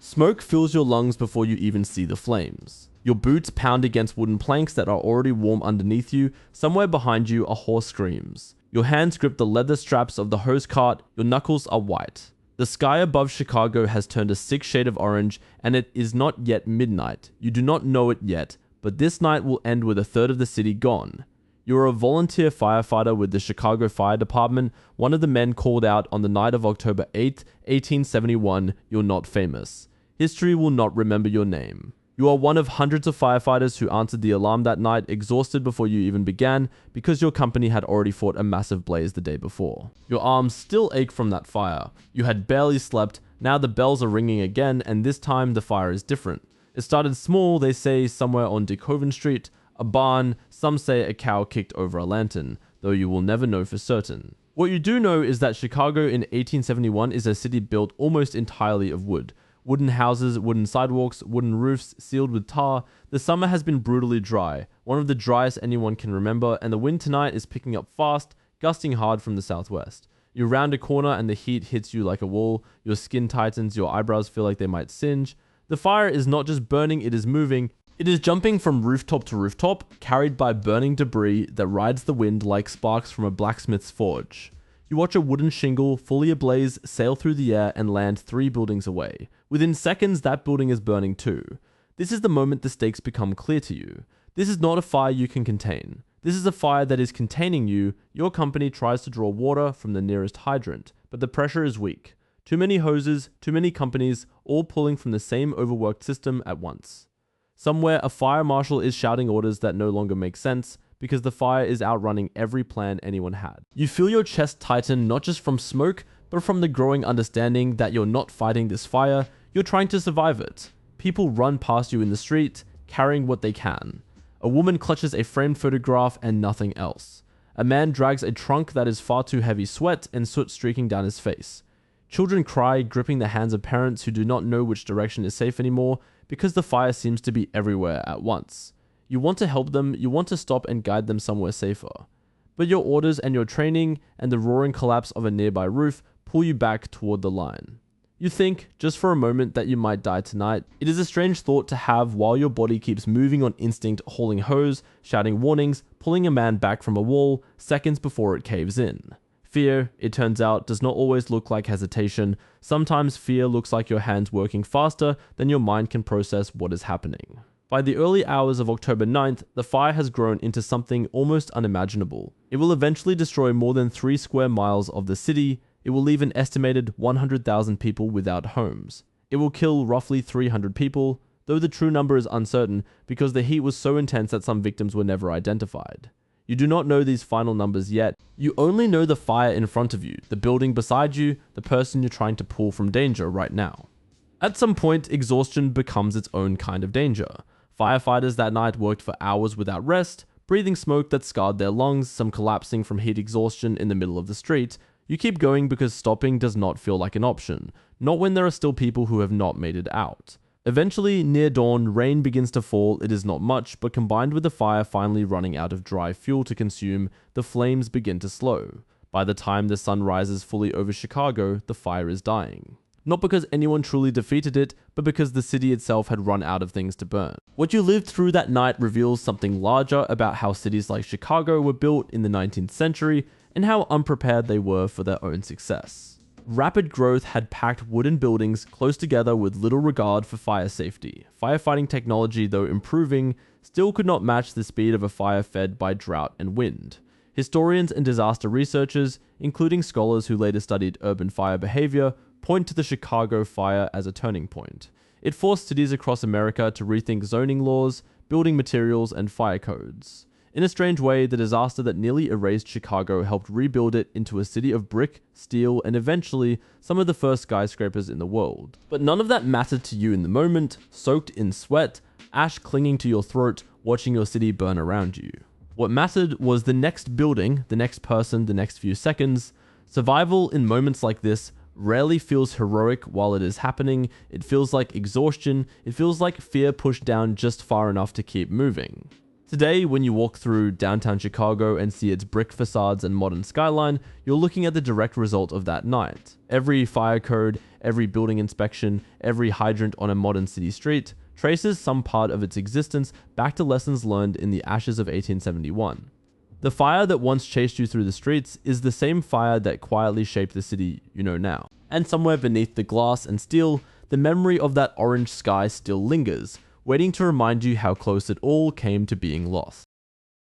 Smoke fills your lungs before you even see the flames. Your boots pound against wooden planks that are already warm underneath you. Somewhere behind you, a horse screams. Your hands grip the leather straps of the hose cart. Your knuckles are white. The sky above Chicago has turned a sick shade of orange, and it is not yet midnight. You do not know it yet, but this night will end with a third of the city gone. You are a volunteer firefighter with the Chicago Fire Department, one of the men called out on the night of October 8, 1871. You're not famous. History will not remember your name. You are one of hundreds of firefighters who answered the alarm that night, exhausted before you even began, because your company had already fought a massive blaze the day before. Your arms still ache from that fire. You had barely slept. Now the bells are ringing again, and this time the fire is different. It started small, they say, somewhere on Koven Street, a barn. Some say a cow kicked over a lantern, though you will never know for certain. What you do know is that Chicago in 1871 is a city built almost entirely of wood. Wooden houses, wooden sidewalks, wooden roofs sealed with tar. The summer has been brutally dry, one of the driest anyone can remember, and the wind tonight is picking up fast, gusting hard from the southwest. You round a corner and the heat hits you like a wall. Your skin tightens, your eyebrows feel like they might singe. The fire is not just burning, it is moving. It is jumping from rooftop to rooftop, carried by burning debris that rides the wind like sparks from a blacksmith's forge. You watch a wooden shingle, fully ablaze, sail through the air and land 3 buildings away. Within seconds, that building is burning too. This is the moment the stakes become clear to you. This is not a fire you can contain. This is a fire that is containing you. Your company tries to draw water from the nearest hydrant, but the pressure is weak. Too many hoses, too many companies, all pulling from the same overworked system at once. Somewhere, a fire marshal is shouting orders that no longer make sense, because the fire is outrunning every plan anyone had. You feel your chest tighten not just from smoke, but from the growing understanding that you're not fighting this fire, you're trying to survive it. People run past you in the street, carrying what they can. A woman clutches a framed photograph and nothing else. A man drags a trunk that is far too heavy, sweat and soot streaking down his face. Children cry, gripping the hands of parents who do not know which direction is safe anymore, because the fire seems to be everywhere at once. You want to help them, you want to stop and guide them somewhere safer. But your orders and your training and the roaring collapse of a nearby roof pull you back toward the line. You think, just for a moment, that you might die tonight. It is a strange thought to have while your body keeps moving on instinct, hauling hose, shouting warnings, pulling a man back from a wall, seconds before it caves in. Fear, it turns out, does not always look like hesitation. Sometimes fear looks like your hands working faster than your mind can process what is happening. By the early hours of October 9th, the fire has grown into something almost unimaginable. It will eventually destroy more than 3 square miles of the city. It will leave an estimated 100,000 people without homes. It will kill roughly 300 people, though the true number is uncertain because the heat was so intense that some victims were never identified. You do not know these final numbers yet. You only know the fire in front of you, the building beside you, the person you're trying to pull from danger right now. At some point, exhaustion becomes its own kind of danger. Firefighters that night worked for hours without rest, breathing smoke that scarred their lungs, some collapsing from heat exhaustion in the middle of the street. You keep going because stopping does not feel like an option, not when there are still people who have not made it out. Eventually, near dawn, rain begins to fall. It is not much, but combined with the fire finally running out of dry fuel to consume, the flames begin to slow. By the time the sun rises fully over Chicago, the fire is dying. Not because anyone truly defeated it, but because the city itself had run out of things to burn. What you lived through that night reveals something larger about how cities like Chicago were built in the 19th century and how unprepared they were for their own success. Rapid growth had packed wooden buildings close together with little regard for fire safety. Firefighting technology, though improving, still could not match the speed of a fire fed by drought and wind. Historians and disaster researchers, including scholars who later studied urban fire behavior, point to the Chicago fire as a turning point. It forced cities across America to rethink zoning laws, building materials, and fire codes. In a strange way, the disaster that nearly erased Chicago helped rebuild it into a city of brick, steel, and eventually some of the first skyscrapers in the world. But none of that mattered to you in the moment, soaked in sweat, ash clinging to your throat, watching your city burn around you. What mattered was the next building, the next person, the next few seconds. Survival in moments like this rarely feels heroic while it is happening. It feels like exhaustion. It feels like fear pushed down just far enough to keep moving. Today, when you walk through downtown Chicago and see its brick facades and modern skyline, you're looking at the direct result of that night. Every fire code, every building inspection, every hydrant on a modern city street traces some part of its existence back to lessons learned in the ashes of 1871. The fire that once chased you through the streets is the same fire that quietly shaped the city you know now. And somewhere beneath the glass and steel, the memory of that orange sky still lingers, waiting to remind you how close it all came to being lost.